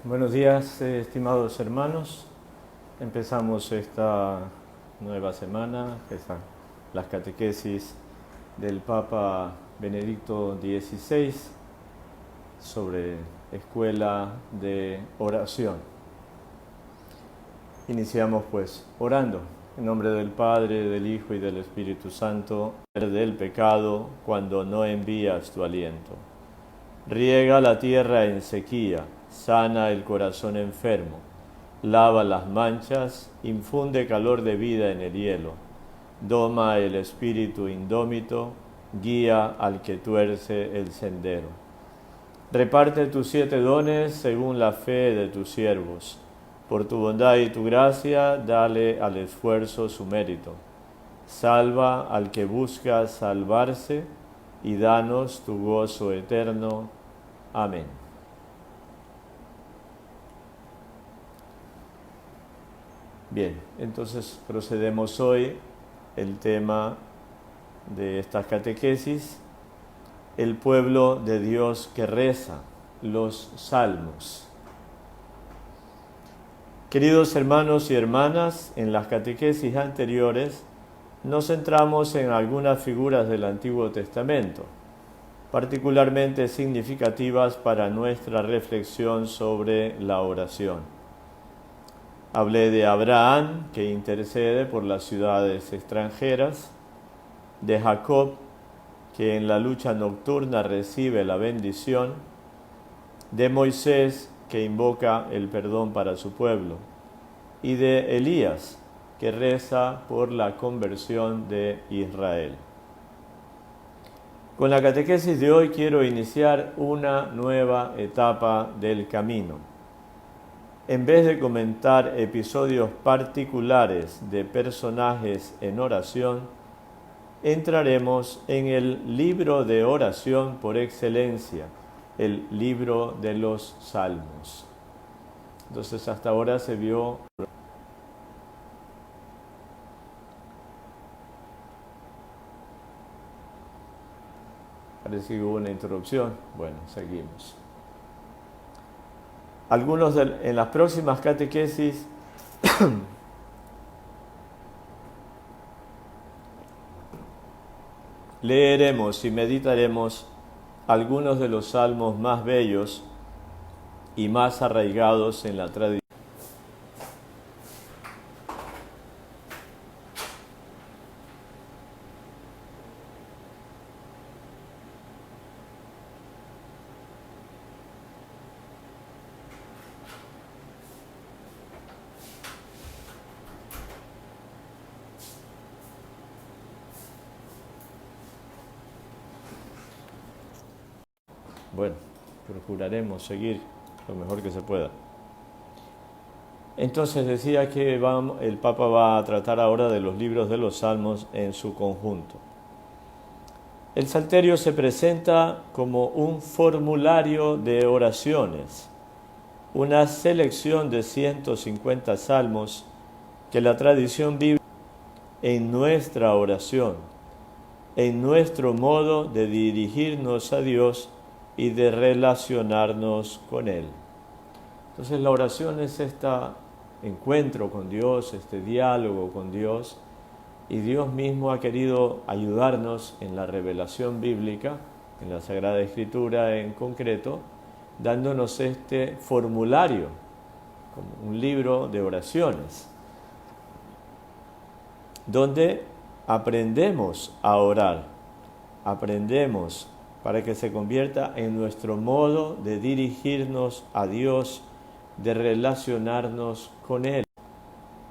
Buenos días, estimados hermanos. Empezamos esta nueva semana, que son las catequesis del Papa Benedicto XVI sobre escuela de oración. Iniciamos pues orando en nombre del Padre, del Hijo y del Espíritu Santo, del pecado cuando no envías tu aliento. Riega la tierra en sequía, sana el corazón enfermo, lava las manchas, infunde calor de vida en el hielo, doma el espíritu indómito, guía al que tuerce el sendero. Reparte tus 7 dones según la fe de tus siervos. Por tu bondad y tu gracia, dale al esfuerzo su mérito. Salva al que busca salvarse y danos tu gozo eterno. Amén. Bien, entonces procedemos hoy el tema de estas catequesis, el pueblo de Dios que reza, los salmos. Queridos hermanos y hermanas, en las catequesis anteriores nos centramos en algunas figuras del Antiguo Testamento, particularmente significativas para nuestra reflexión sobre la oración. Hablé de Abraham, que intercede por las ciudades extranjeras, de Jacob, que en la lucha nocturna recibe la bendición, de Moisés, que invoca el perdón para su pueblo, y de Elías, que reza por la conversión de Israel. Con la catequesis de hoy quiero iniciar una nueva etapa del camino. En vez de comentar episodios particulares de personajes en oración, entraremos en el libro de oración por excelencia, el libro de los Salmos. Entonces hasta ahora se vio... Parece que hubo una interrupción. Bueno, seguimos. En las próximas catequesis leeremos y meditaremos algunos de los salmos más bellos y más arraigados en la tradición. Bueno, procuraremos seguir lo mejor que se pueda. Entonces decía que el Papa va a tratar ahora de los libros de los Salmos en su conjunto. El Salterio se presenta como un formulario de oraciones, una selección de 150 salmos que la tradición bíblica en nuestra oración, en nuestro modo de dirigirnos a Dios y de relacionarnos con Él. Entonces la oración es este encuentro con Dios, este diálogo con Dios, y Dios mismo ha querido ayudarnos en la revelación bíblica, en la Sagrada Escritura en concreto, dándonos este formulario, como un libro de oraciones, donde aprendemos a orar, aprendemos para que se convierta en nuestro modo de dirigirnos a Dios, de relacionarnos con Él,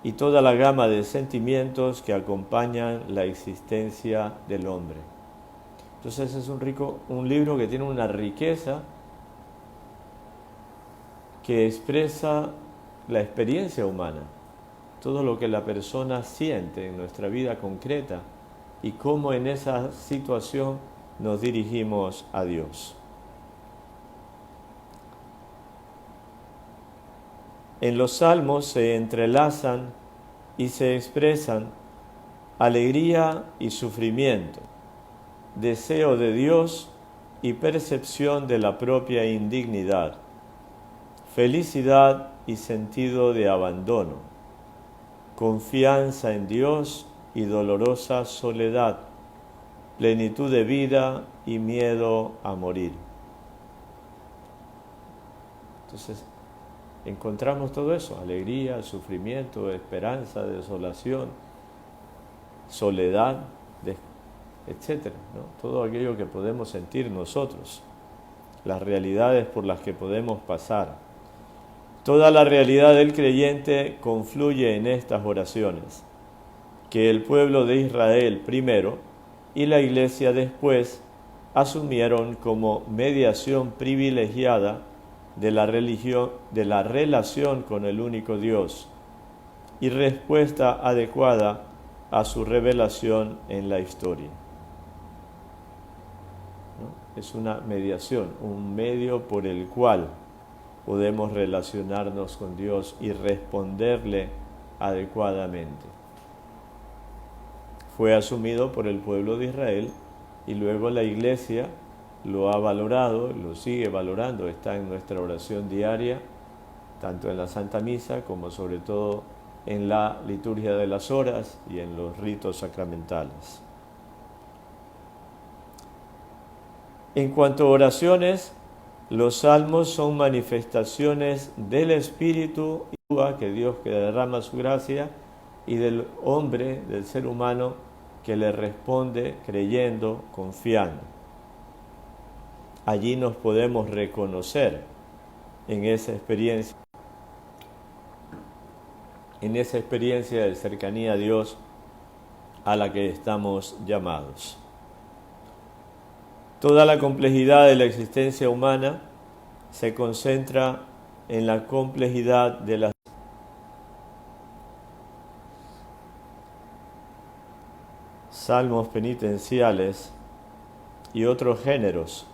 y toda la gama de sentimientos que acompañan la existencia del hombre. Entonces es un libro que tiene una riqueza que expresa la experiencia humana, todo lo que la persona siente en nuestra vida concreta y cómo en esa situación nos dirigimos a Dios. En los salmos se entrelazan y se expresan alegría y sufrimiento, deseo de Dios y percepción de la propia indignidad, felicidad y sentido de abandono, confianza en Dios y dolorosa soledad, plenitud de vida y miedo a morir. Entonces, encontramos todo eso: alegría, sufrimiento, esperanza, desolación, soledad, etc., ¿no? Todo aquello que podemos sentir nosotros, las realidades por las que podemos pasar. Toda la realidad del creyente confluye en estas oraciones, que el pueblo de Israel primero y la Iglesia después asumieron como mediación privilegiada de la religión, de la relación con el único Dios, y respuesta adecuada a su revelación en la historia, ¿no? Es una mediación, un medio por el cual podemos relacionarnos con Dios y responderle adecuadamente. Fue asumido por el pueblo de Israel y luego la Iglesia lo ha valorado, lo sigue valorando, está en nuestra oración diaria, tanto en la Santa Misa como sobre todo en la liturgia de las horas y en los ritos sacramentales. En cuanto a oraciones, los salmos son manifestaciones del Espíritu que Dios que derrama su gracia y del hombre, del ser humano, que le responde creyendo, confiando. Allí nos podemos reconocer en esa experiencia de cercanía a Dios a la que estamos llamados. Toda la complejidad de la existencia humana se concentra en la complejidad de las salmos penitenciales y otros géneros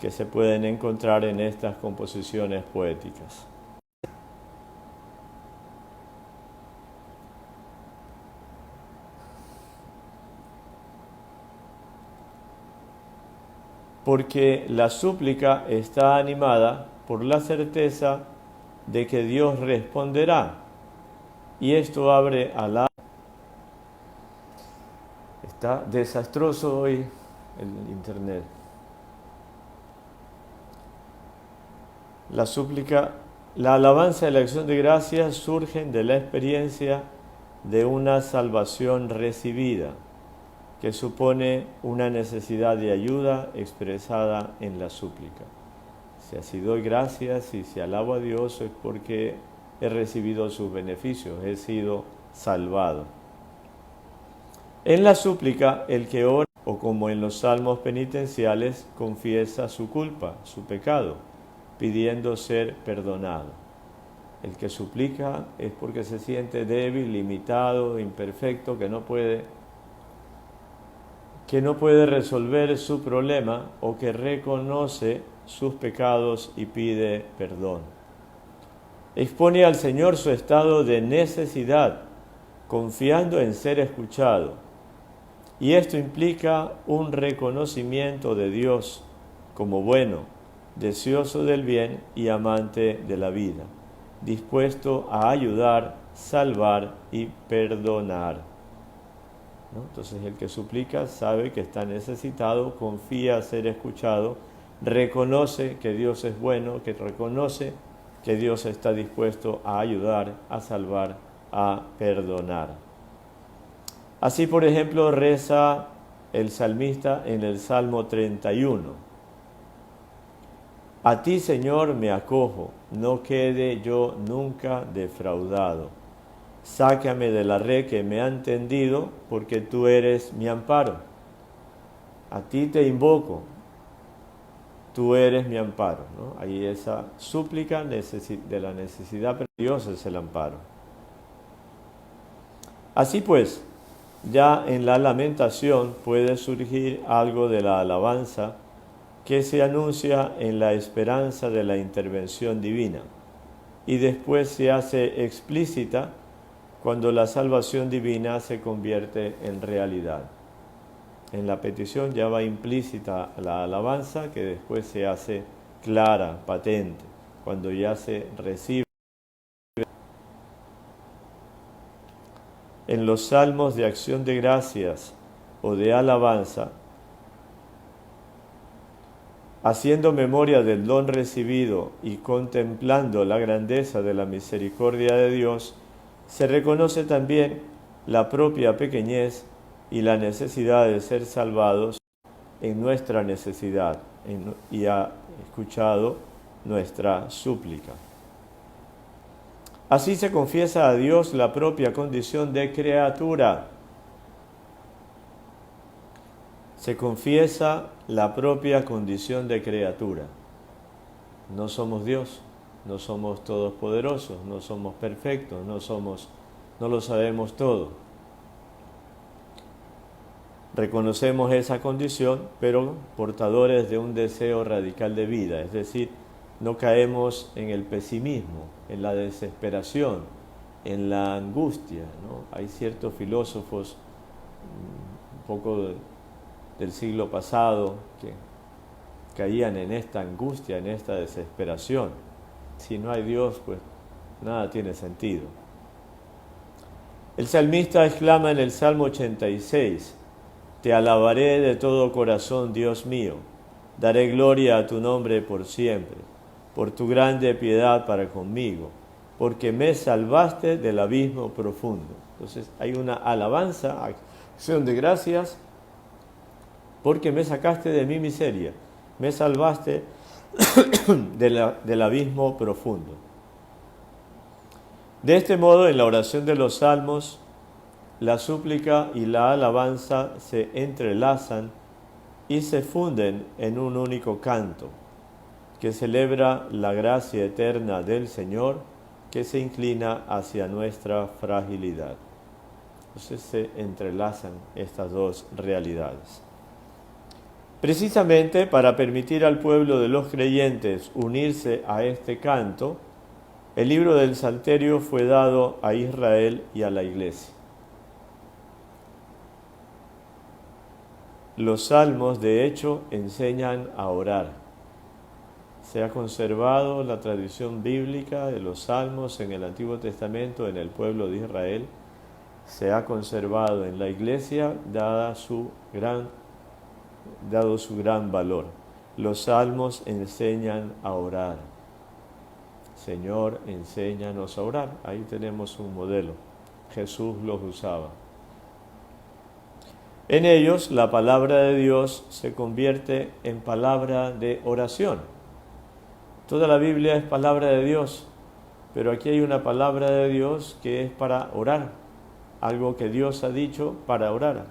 que se pueden encontrar en estas composiciones poéticas. Porque la súplica está animada por la certeza de que Dios responderá, y esto abre a la... Está desastroso hoy el internet. La súplica, la alabanza y la acción de gracias surgen de la experiencia de una salvación recibida, que supone una necesidad de ayuda expresada en la súplica. Si así doy gracias y si alabo a Dios es porque he recibido sus beneficios, he sido salvado. En la súplica, el que ora, o como en los salmos penitenciales, confiesa su culpa, su pecado, pidiendo ser perdonado. El que suplica es porque se siente débil, limitado, imperfecto, que no puede resolver su problema o que reconoce sus pecados y pide perdón. Expone al Señor su estado de necesidad, confiando en ser escuchado. Y esto implica un reconocimiento de Dios como bueno, deseoso del bien y amante de la vida, dispuesto a ayudar, salvar y perdonar, ¿no? Entonces el que suplica sabe que está necesitado, confía ser escuchado, reconoce que Dios es bueno, que reconoce que Dios está dispuesto a ayudar, a salvar, a perdonar. Así, por ejemplo, reza el salmista en el Salmo 31. A ti, Señor, me acojo, no quede yo nunca defraudado. Sácame de la red que me han tendido, porque tú eres mi amparo. A ti te invoco, tú eres mi amparo, ¿no? Ahí esa súplica de la necesidad, pero Dios es el amparo. Así pues, ya en la lamentación puede surgir algo de la alabanza que se anuncia en la esperanza de la intervención divina y después se hace explícita cuando la salvación divina se convierte en realidad. En la petición ya va implícita la alabanza que después se hace clara, patente. cuando ya se recibe. En los salmos de acción de gracias o de alabanza, haciendo memoria del don recibido y contemplando la grandeza de la misericordia de Dios, se reconoce también la propia pequeñez y la necesidad de ser salvados en nuestra necesidad y ha escuchado nuestra súplica. Así se confiesa a Dios la propia condición de criatura. Se confiesa la propia condición de criatura. No somos Dios, no somos todopoderosos, no somos perfectos, no lo sabemos todo. Reconocemos esa condición, pero portadores de un deseo radical de vida, es decir, no caemos en el pesimismo, en la desesperación, en la angustia, ¿no? Hay ciertos filósofos, un poco del siglo pasado, que caían en esta angustia, en esta desesperación. Si no hay Dios, pues nada tiene sentido. El salmista exclama en el Salmo 86, «Te alabaré de todo corazón, Dios mío, daré gloria a tu nombre por siempre, por tu grande piedad para conmigo, porque me salvaste del abismo profundo». Entonces hay una alabanza, acción de gracias, porque me sacaste de mi miseria, me salvaste del abismo profundo. De este modo, en la oración de los salmos, la súplica y la alabanza se entrelazan y se funden en un único canto, que celebra la gracia eterna del Señor, que se inclina hacia nuestra fragilidad. Entonces se entrelazan estas dos realidades. Precisamente para permitir al pueblo de los creyentes unirse a este canto, el libro del Salterio fue dado a Israel y a la Iglesia. Los salmos, de hecho, enseñan a orar. Se ha conservado la tradición bíblica de los salmos en el Antiguo Testamento en el pueblo de Israel. Se ha conservado en la Iglesia dado su gran valor. Los salmos enseñan a orar. Señor, enséñanos a orar. Ahí tenemos un modelo. Jesús los usaba. En ellos, la palabra de Dios se convierte en palabra de oración. Toda la Biblia es palabra de Dios, pero aquí hay una palabra de Dios que es para orar, algo que Dios ha dicho para orar.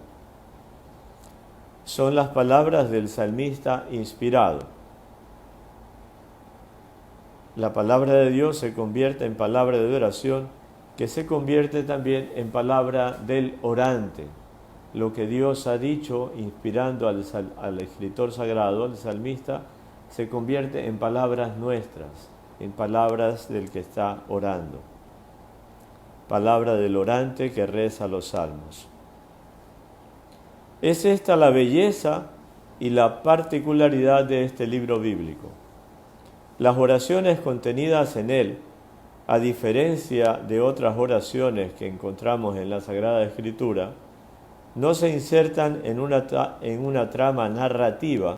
Son las palabras del salmista inspirado. La palabra de Dios se convierte en palabra de oración, que se convierte también en palabra del orante. Lo que Dios ha dicho, inspirando al escritor sagrado, al salmista, se convierte en palabras nuestras, en palabras del que está orando. Palabra del orante que reza los salmos. Es esta la belleza y la particularidad de este libro bíblico. Las oraciones contenidas en él, a diferencia de otras oraciones que encontramos en la Sagrada Escritura, no se insertan en una trama narrativa.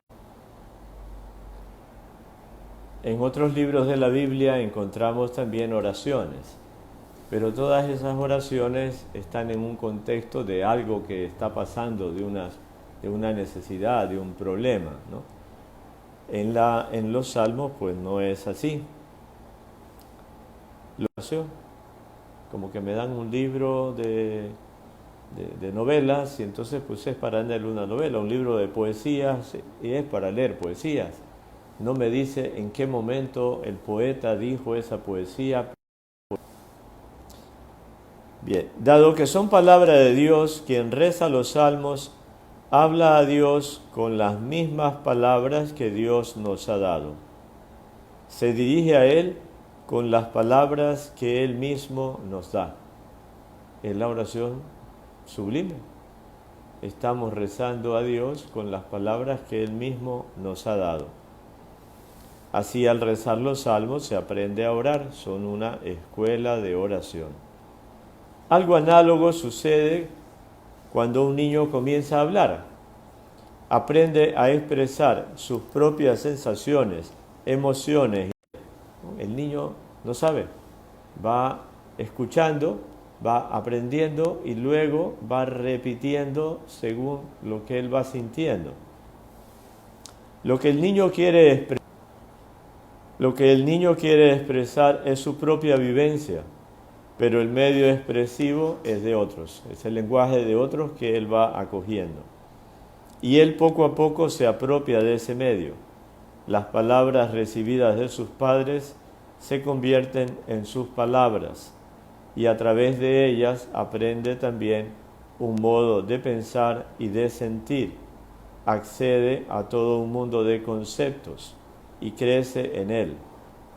En otros libros de la Biblia encontramos también oraciones, pero todas esas oraciones están en un contexto de algo que está pasando, de una necesidad, de un problema, ¿no? En los salmos pues no es así. La oración, como que me dan un libro de novelas y entonces pues es para leer una novela, un libro de poesías y es para leer poesías. No me dice en qué momento el poeta dijo esa poesía. Bien, dado que son palabra de Dios, quien reza los salmos habla a Dios con las mismas palabras que Dios nos ha dado. Se dirige a Él con las palabras que Él mismo nos da. Es la oración sublime. Estamos rezando a Dios con las palabras que Él mismo nos ha dado. Así al rezar los salmos se aprende a orar, son una escuela de oración. Algo análogo sucede cuando un niño comienza a hablar. Aprende a expresar sus propias sensaciones, emociones. El niño no sabe, va escuchando, va aprendiendo y luego va repitiendo según lo que él va sintiendo. Lo que el niño quiere expresar es su propia vivencia, pero el medio expresivo es de otros, es el lenguaje de otros que él va acogiendo. Y él poco a poco se apropia de ese medio. Las palabras recibidas de sus padres se convierten en sus palabras y a través de ellas aprende también un modo de pensar y de sentir. Accede a todo un mundo de conceptos y crece en él.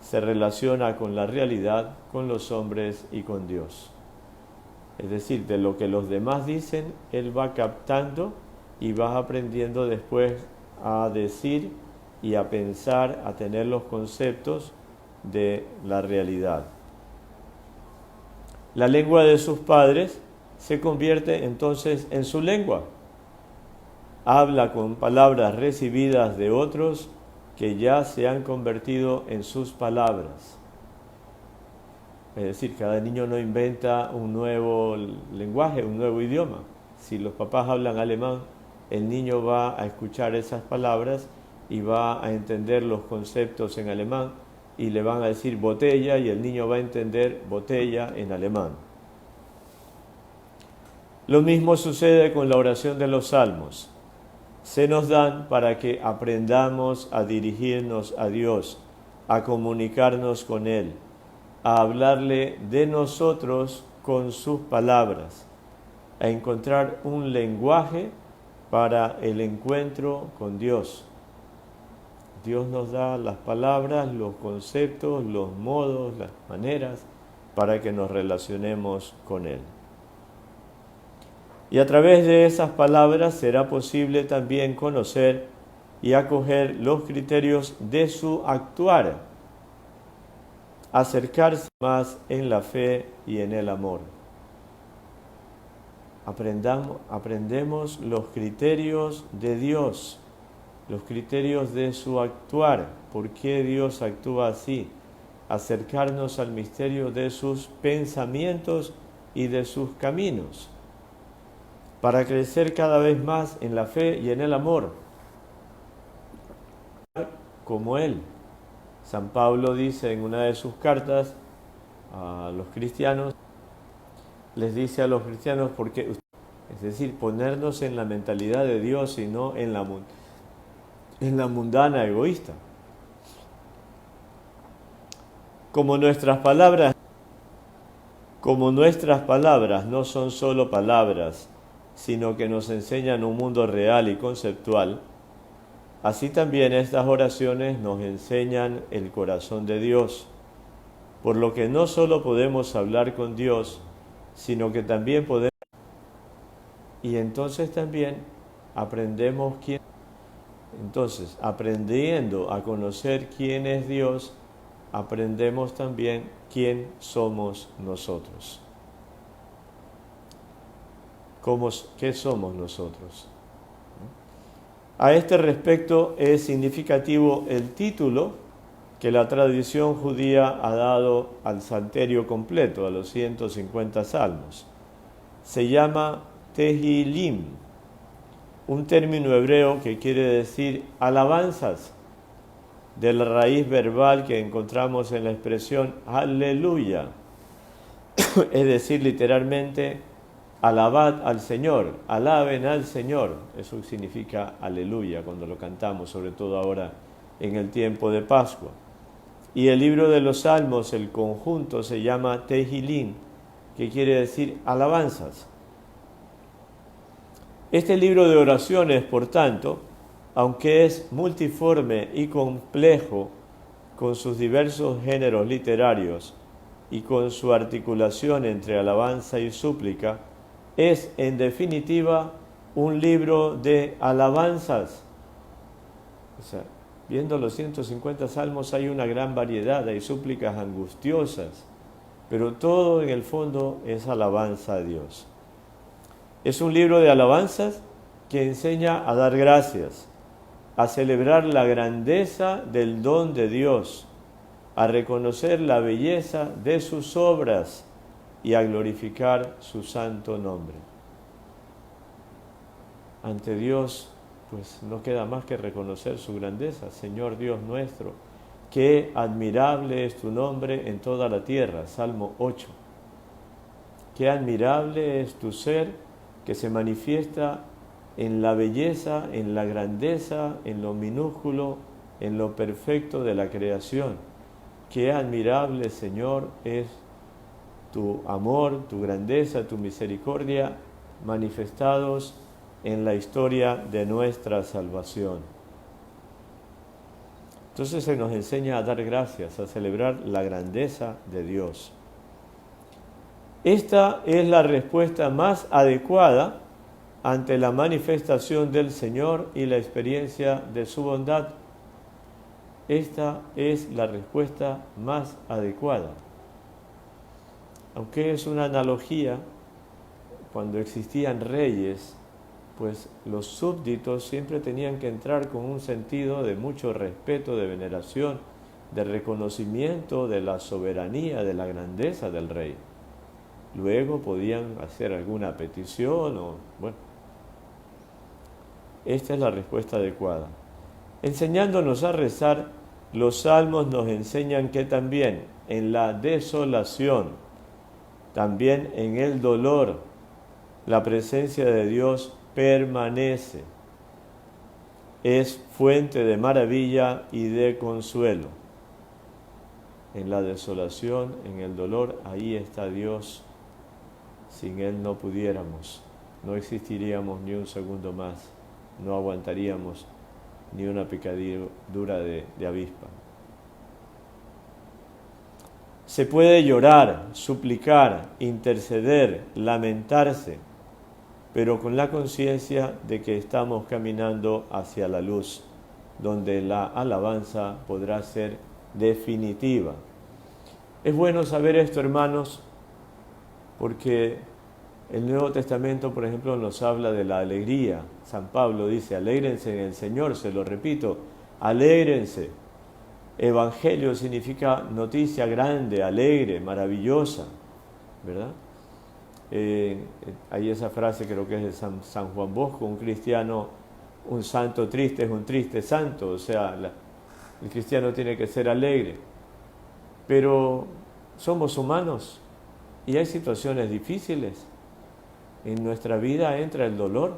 Se relaciona con la realidad, con los hombres y con Dios. Es decir, de lo que los demás dicen, él va captando y va aprendiendo después a decir y a pensar, a tener los conceptos de la realidad. La lengua de sus padres se convierte entonces en su lengua. Habla con palabras recibidas de otros que ya se han convertido en sus palabras. Es decir, cada niño no inventa un nuevo lenguaje, un nuevo idioma. Si los papás hablan alemán, el niño va a escuchar esas palabras y va a entender los conceptos en alemán y le van a decir botella y el niño va a entender botella en alemán. Lo mismo sucede con la oración de los salmos. Se nos dan para que aprendamos a dirigirnos a Dios, a comunicarnos con Él, a hablarle de nosotros con sus palabras, a encontrar un lenguaje para el encuentro con Dios. Dios nos da las palabras, los conceptos, los modos, las maneras para que nos relacionemos con Él. Y a través de esas palabras será posible también conocer y acoger los criterios de su actuar, acercarse más en la fe y en el amor. Aprendemos los criterios de Dios, los criterios de su actuar, por qué Dios actúa así, acercarnos al misterio de sus pensamientos y de sus caminos, para crecer cada vez más en la fe y en el amor, como Él. San Pablo dice en una de sus cartas a los cristianos, les dice a los cristianos, porque, es decir, ponernos en la mentalidad de Dios y no en la mundana egoísta. Como nuestras palabras no son solo palabras, sino que nos enseñan un mundo real y conceptual, así también estas oraciones nos enseñan el corazón de Dios, por lo que no solo podemos hablar con Dios, sino que también podemos, y entonces también aprendemos aprendiendo a conocer quién es Dios, aprendemos también quién somos nosotros. ¿Qué somos nosotros? A este respecto es significativo el título que la tradición judía ha dado al salterio completo, a los 150 salmos. Se llama Tehilim, un término hebreo que quiere decir alabanzas, de la raíz verbal que encontramos en la expresión aleluya, es decir, literalmente, alabad al Señor, alaben al Señor. Eso significa aleluya cuando lo cantamos, sobre todo ahora en el tiempo de Pascua. Y el libro de los Salmos, el conjunto, se llama Tehilim, que quiere decir alabanzas. Este libro de oraciones, por tanto, aunque es multiforme y complejo con sus diversos géneros literarios y con su articulación entre alabanza y súplica, es en definitiva un libro de alabanzas. O sea, Viendo los 150 salmos hay una gran variedad, hay súplicas angustiosas, pero todo en el fondo es alabanza a Dios. Es un libro de alabanzas que enseña a dar gracias, a celebrar la grandeza del don de Dios, a reconocer la belleza de sus obras y a glorificar su santo nombre. Ante Dios, pues no queda más que reconocer su grandeza. Señor Dios nuestro, qué admirable es tu nombre en toda la tierra. Salmo 8. Qué admirable es tu ser que se manifiesta en la belleza, en la grandeza, en lo minúsculo, en lo perfecto de la creación. Qué admirable, Señor, es tu amor, tu grandeza, tu misericordia manifestados en la historia de nuestra salvación. Entonces se nos enseña a dar gracias, a celebrar la grandeza de Dios. Esta es la respuesta más adecuada ante la manifestación del Señor y la experiencia de su bondad. Esta es la respuesta más adecuada. Aunque es una analogía, cuando existían reyes, pues los súbditos siempre tenían que entrar con un sentido de mucho respeto, de veneración, de reconocimiento de la soberanía, de la grandeza del rey. Luego podían hacer alguna petición o, bueno, esta es la respuesta adecuada. Enseñándonos a rezar, los salmos nos enseñan que también en la desolación, también en el dolor, la presencia de Dios permanece. Es fuente de maravilla y de consuelo. En la desolación, en el dolor, ahí está Dios. Sin Él no pudiéramos, no existiríamos ni un segundo más, no aguantaríamos ni una picadura de avispa. Se puede llorar, suplicar, interceder, lamentarse, pero con la conciencia de que estamos caminando hacia la luz, donde la alabanza podrá ser definitiva. Es bueno saber esto, hermanos, porque el Nuevo Testamento, por ejemplo, nos habla de la alegría. San Pablo dice, alégrense en el Señor, se lo repito, alégrense. Evangelio significa noticia grande, alegre, maravillosa, ¿verdad? Hay esa frase, creo que es de San Juan Bosco, un cristiano, un santo triste es un triste santo, o sea, el cristiano tiene que ser alegre. Pero somos humanos y hay situaciones difíciles. En nuestra vida entra el dolor.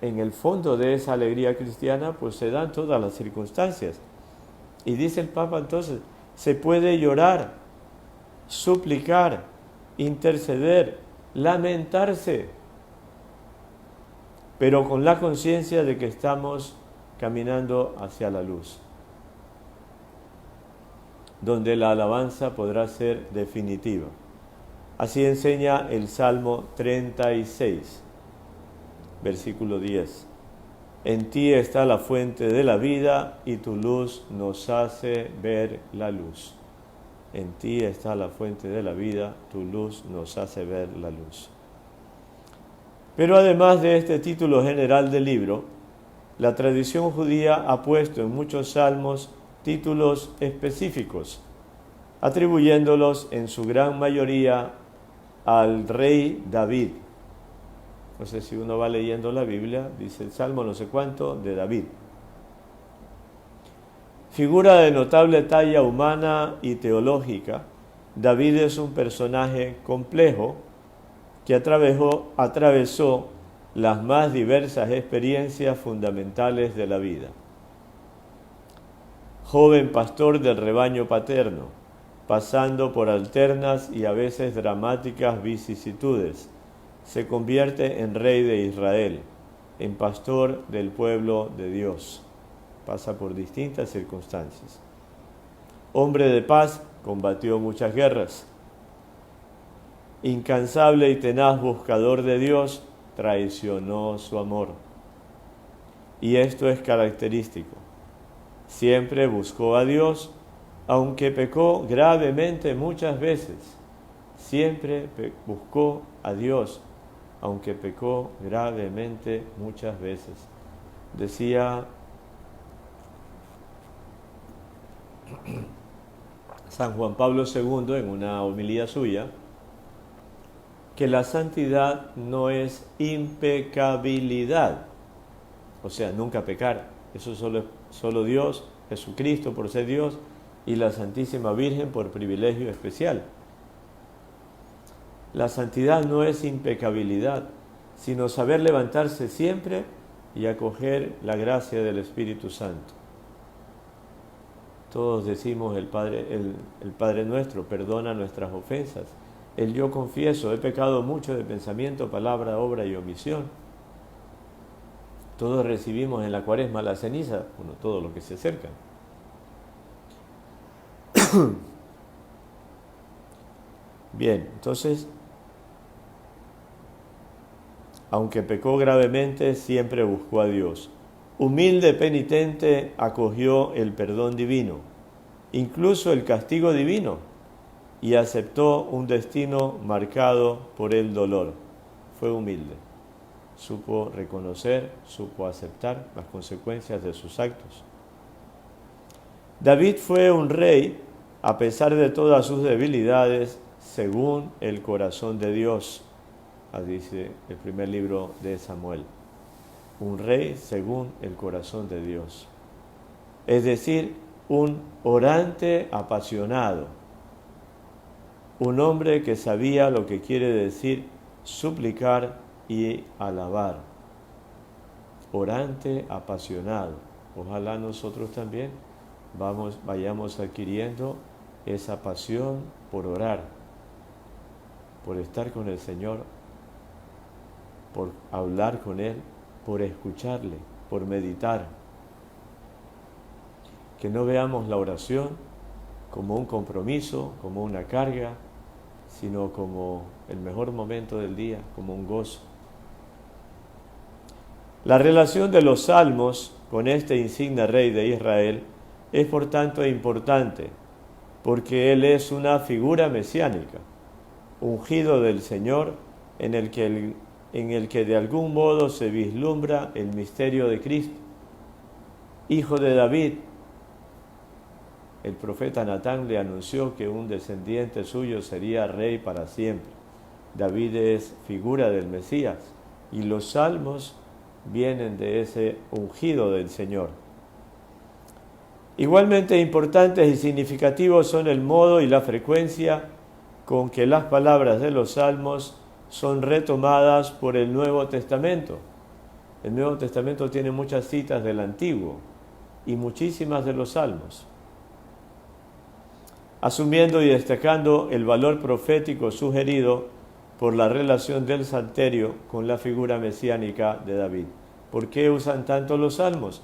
En el fondo de esa alegría cristiana, pues se dan todas las circunstancias. Y dice el Papa entonces, se puede llorar, suplicar, interceder, lamentarse, pero con la conciencia de que estamos caminando hacia la luz, donde la alabanza podrá ser definitiva. Así enseña el Salmo 36, versículo 10. En ti está la fuente de la vida y tu luz nos hace ver la luz. En ti está la fuente de la vida, tu luz nos hace ver la luz. Pero además de este título general del libro, la tradición judía ha puesto en muchos salmos títulos específicos, atribuyéndolos en su gran mayoría al rey David. Entonces, si uno va leyendo la Biblia, dice el Salmo no sé cuánto de David. Figura de notable talla humana y teológica, David es un personaje complejo que atravesó las más diversas experiencias fundamentales de la vida. Joven pastor del rebaño paterno, pasando por alternas y a veces dramáticas vicisitudes, se convierte en rey de Israel, en pastor del pueblo de Dios. Pasa por distintas circunstancias. Hombre de paz, combatió muchas guerras. Incansable y tenaz buscador de Dios, traicionó su amor. Y esto es característico. siempre buscó a Dios, aunque pecó gravemente muchas veces. Siempre buscó a Dios, aunque pecó gravemente muchas veces. Decía San Juan Pablo II en una homilía suya, que la santidad no es impecabilidad, o sea, nunca pecar. Eso solo Dios, Jesucristo por ser Dios, y la Santísima Virgen por privilegio especial. La santidad no es impecabilidad, sino saber levantarse siempre y acoger la gracia del Espíritu Santo. Todos decimos el Padre Nuestro, perdona nuestras ofensas. El yo confieso, he pecado mucho de pensamiento, palabra, obra y omisión. Todos recibimos en la Cuaresma la ceniza, bueno, todo lo que se acerca. Bien, entonces, aunque pecó gravemente, siempre buscó a Dios. Humilde penitente acogió el perdón divino, incluso el castigo divino, y aceptó un destino marcado por el dolor. Fue humilde, supo reconocer, supo aceptar las consecuencias de sus actos. David fue un rey, a pesar de todas sus debilidades, según el corazón de Dios, dice el primer libro de Samuel. Un rey según el corazón de Dios. Es decir, un orante apasionado. Un hombre que sabía lo que quiere decir suplicar y alabar. Orante apasionado. Ojalá nosotros también vayamos adquiriendo esa pasión por orar, por estar con el Señor, por hablar con Él, por escucharle, por meditar. Que no veamos la oración como un compromiso, como una carga, sino como el mejor momento del día, como un gozo. La relación de los salmos con este insigne rey de Israel es por tanto importante, porque él es una figura mesiánica, ungido del Señor, en el que de algún modo se vislumbra el misterio de Cristo. Hijo de David, el profeta Natán le anunció que un descendiente suyo sería rey para siempre. David es figura del Mesías y los salmos vienen de ese ungido del Señor. Igualmente importantes y significativos son el modo y la frecuencia con que las palabras de los salmos son retomadas por el Nuevo Testamento. El Nuevo Testamento tiene muchas citas del Antiguo y muchísimas de los salmos. Asumiendo y destacando el valor profético sugerido por la relación del salterio con la figura mesiánica de David. ¿Por qué usan tanto los salmos?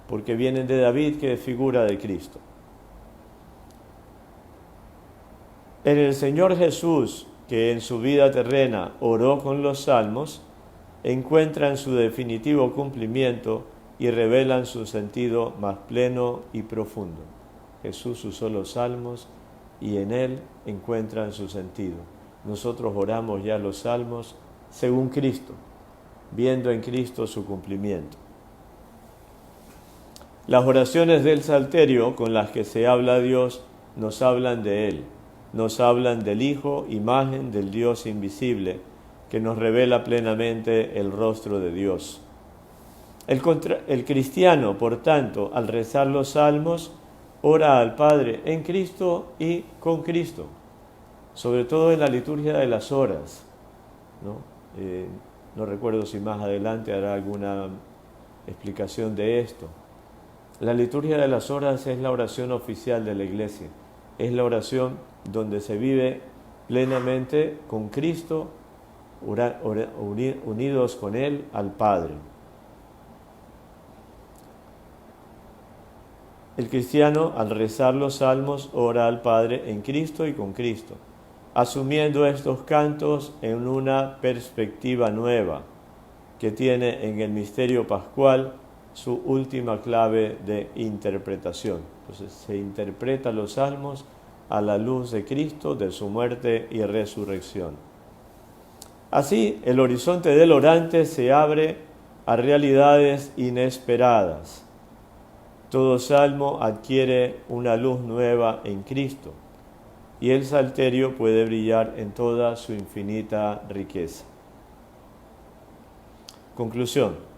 Porque vienen de David, que es figura de Cristo. En el Señor Jesús, que en su vida terrena oró con los salmos, encuentran su definitivo cumplimiento y revelan su sentido más pleno y profundo. Jesús usó los salmos y en él encuentran su sentido. Nosotros oramos ya los salmos según Cristo, viendo en Cristo su cumplimiento. Las oraciones del Salterio con las que se habla a Dios nos hablan de Él, nos hablan del Hijo, imagen del Dios invisible, que nos revela plenamente el rostro de Dios. El cristiano, por tanto, al rezar los salmos, ora al Padre en Cristo y con Cristo, sobre todo en la liturgia de las horas, no recuerdo si más adelante hará alguna explicación de esto. La liturgia de las horas es la oración oficial de la Iglesia, es la oración donde se vive plenamente con Cristo, unidos con Él al Padre. El cristiano, al rezar los salmos, ora al Padre en Cristo y con Cristo, asumiendo estos cantos en una perspectiva nueva que tiene en el misterio pascual su última clave de interpretación. Entonces se interpreta los salmos a la luz de Cristo, de su muerte y resurrección. Así, el horizonte del orante se abre a realidades inesperadas. Todo salmo adquiere una luz nueva en Cristo y el salterio puede brillar en toda su infinita riqueza. Conclusión.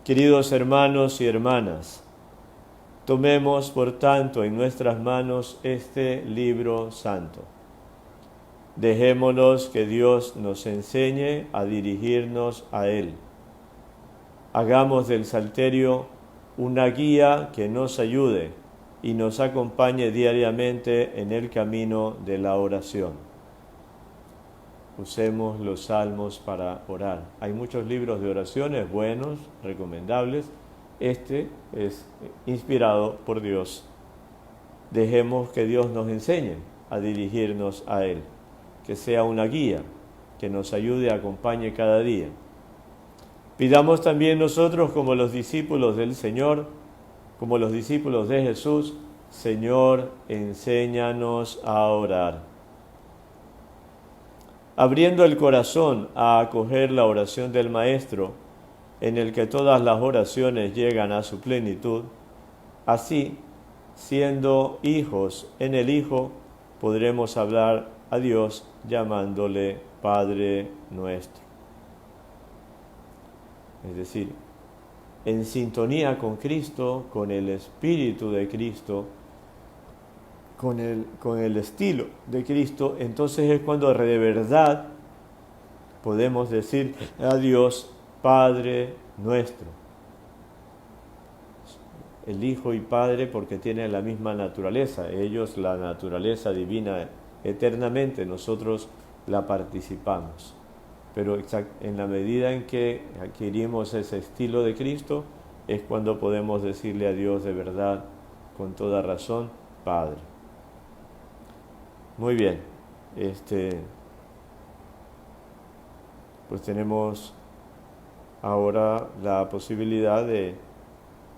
Queridos hermanos y hermanas, tomemos por tanto en nuestras manos este libro santo. Dejémonos que Dios nos enseñe a dirigirnos a Él. Hagamos del salterio una guía que nos ayude y nos acompañe diariamente en el camino de la oración. Usemos los salmos para orar. Hay muchos libros de oraciones buenos, recomendables. Este es inspirado por Dios. Dejemos que Dios nos enseñe a dirigirnos a Él, que sea una guía, que nos ayude, acompañe cada día. Pidamos también nosotros, como los discípulos del Señor, como los discípulos de Jesús, Señor, enséñanos a orar. Abriendo el corazón a acoger la oración del Maestro, en el que todas las oraciones llegan a su plenitud, así, siendo hijos en el Hijo, podremos hablar a Dios llamándole Padre nuestro. Es decir, en sintonía con Cristo, con el Espíritu de Cristo, con el estilo de Cristo, entonces es cuando de verdad podemos decir a Dios, Padre nuestro. El Hijo y Padre porque tienen la misma naturaleza, ellos la naturaleza divina eternamente, nosotros la participamos. Pero en la medida en que adquirimos ese estilo de Cristo, es cuando podemos decirle a Dios de verdad, con toda razón, Padre. Muy bien, pues tenemos ahora la posibilidad de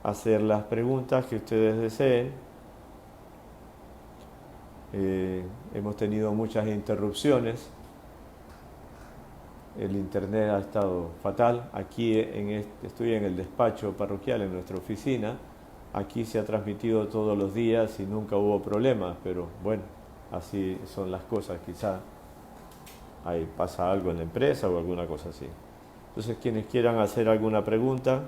hacer las preguntas que ustedes deseen. Hemos tenido muchas interrupciones. El internet ha estado fatal. Aquí estoy en el despacho parroquial, en nuestra oficina. Aquí se ha transmitido todos los días y nunca hubo problemas, pero bueno, así son las cosas. Quizá ahí pasa algo en la empresa o alguna cosa así. Entonces, quienes quieran hacer alguna pregunta.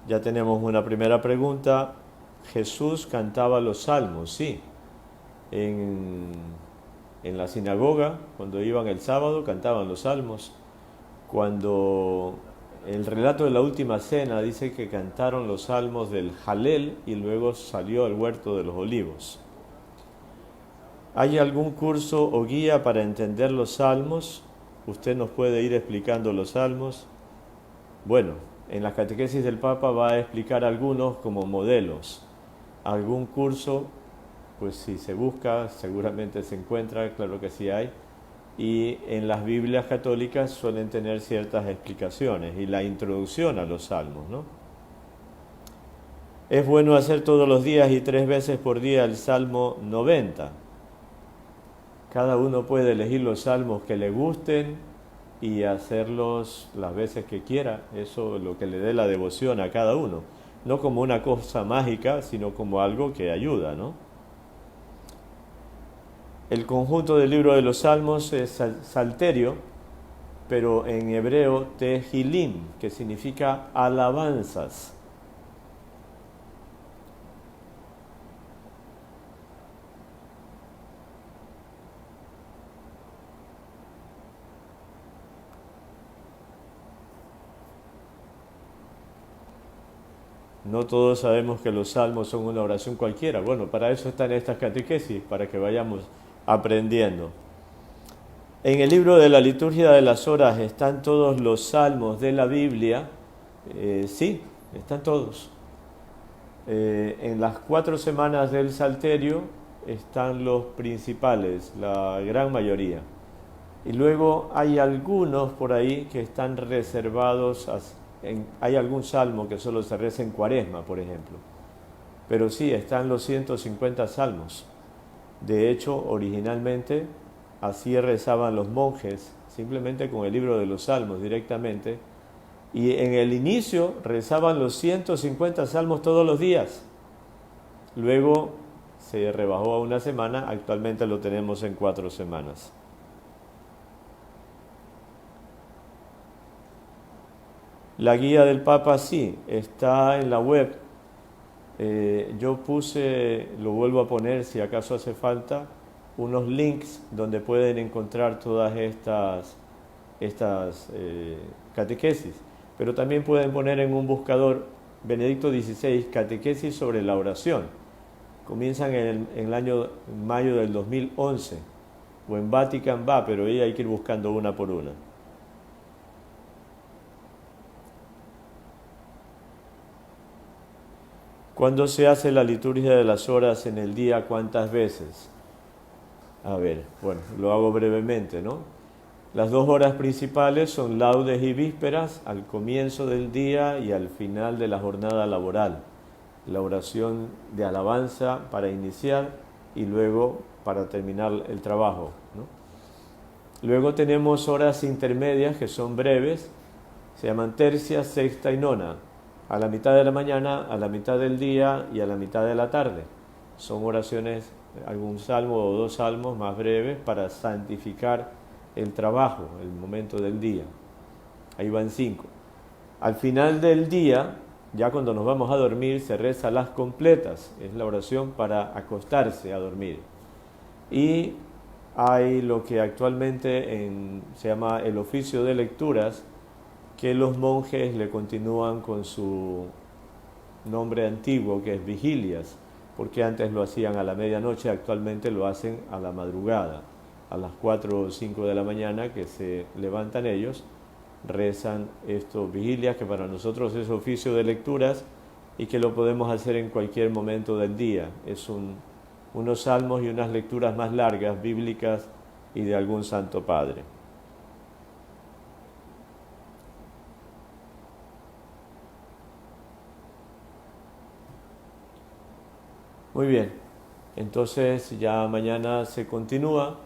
Ya tenemos una primera pregunta. Jesús cantaba los salmos, sí. En la sinagoga, cuando iban el sábado, cantaban los salmos. Cuando el relato de la última cena dice que cantaron los salmos del Jalel y luego salió al huerto de los olivos. ¿Hay algún curso o guía para entender los salmos? ¿Usted nos puede ir explicando los salmos? Bueno, en la catequesis del Papa va a explicar algunos como modelos. Algún curso, pues si se busca, seguramente se encuentra, claro que sí hay. Y en las Biblias católicas suelen tener ciertas explicaciones y la introducción a los salmos, ¿no? Es bueno hacer todos los días y 3 veces por día el Salmo 90. Cada uno puede elegir los salmos que le gusten y hacerlos las veces que quiera, eso es lo que le dé la devoción a cada uno, no como una cosa mágica, sino como algo que ayuda, ¿no? El conjunto del libro de los Salmos es salterio, pero en hebreo tehilim, que significa alabanzas. No todos sabemos que los salmos son una oración cualquiera. Bueno, para eso están estas catequesis, para que vayamos aprendiendo. En el libro de la liturgia de las horas están todos los salmos de la Biblia. Sí, están todos. En las 4 semanas del Salterio están los principales, la gran mayoría. Y luego hay algunos por ahí que están reservados, hay algún salmo que solo se reza en Cuaresma, por ejemplo. Pero sí, están los 150 salmos. De hecho, originalmente así rezaban los monjes, simplemente con el libro de los salmos directamente. Y en el inicio rezaban los 150 salmos todos los días. Luego se rebajó a una semana, actualmente lo tenemos en 4 semanas. La guía del Papa sí, está en la web. Yo puse, lo vuelvo a poner si acaso hace falta, unos links donde pueden encontrar todas estas catequesis. Pero también pueden poner en un buscador Benedicto XVI, catequesis sobre la oración. Comienzan en el año mayo del 2011, o en Vatican va, pero ahí hay que ir buscando una por una. ¿Cuándo se hace la liturgia de las horas en el día? ¿Cuántas veces? A ver, bueno, lo hago brevemente, ¿no? Las 2 horas principales son laudes y vísperas al comienzo del día y al final de la jornada laboral. La oración de alabanza para iniciar y luego para terminar el trabajo, ¿no? Luego tenemos horas intermedias que son breves, se llaman tercia, sexta y nona. A la mitad de la mañana, a la mitad del día y a la mitad de la tarde. Son oraciones, algún salmo o 2 salmos más breves para santificar el trabajo, el momento del día. Ahí van 5. Al final del día, ya cuando nos vamos a dormir, se reza las completas. Es la oración para acostarse a dormir. Y hay lo que actualmente se llama el oficio de lecturas, que los monjes le continúan con su nombre antiguo, que es vigilias, porque antes lo hacían a la medianoche, actualmente lo hacen a la madrugada, a las 4 o 5 de la mañana que se levantan ellos, rezan estos vigilias, que para nosotros es oficio de lecturas y que lo podemos hacer en cualquier momento del día. Es unos salmos y unas lecturas más largas, bíblicas y de algún santo padre. Muy bien, entonces ya mañana se continúa.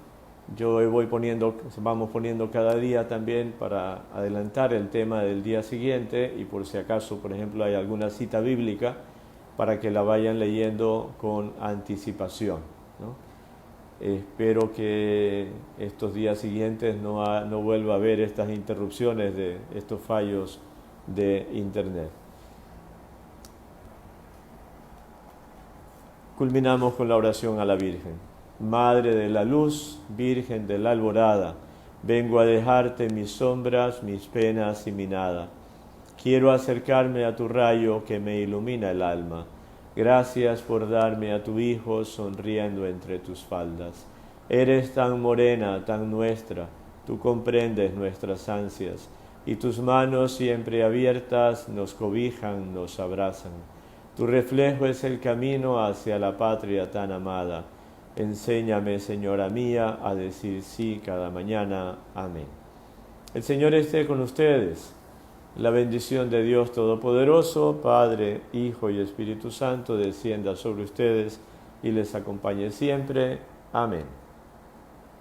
Vamos poniendo cada día también para adelantar el tema del día siguiente y por si acaso, por ejemplo, hay alguna cita bíblica para que la vayan leyendo con anticipación, ¿no? Espero que estos días siguientes no vuelva a haber estas interrupciones de estos fallos de internet. Culminamos con la oración a la Virgen. Madre de la luz, Virgen de la alborada, vengo a dejarte mis sombras, mis penas y mi nada. Quiero acercarme a tu rayo que me ilumina el alma. Gracias por darme a tu Hijo sonriendo entre tus faldas. Eres tan morena, tan nuestra, tú comprendes nuestras ansias, y tus manos siempre abiertas nos cobijan, nos abrazan. Tu reflejo es el camino hacia la patria tan amada. Enséñame, Señora mía, a decir sí cada mañana. Amén. El Señor esté con ustedes. La bendición de Dios Todopoderoso, Padre, Hijo y Espíritu Santo, descienda sobre ustedes y les acompañe siempre. Amén.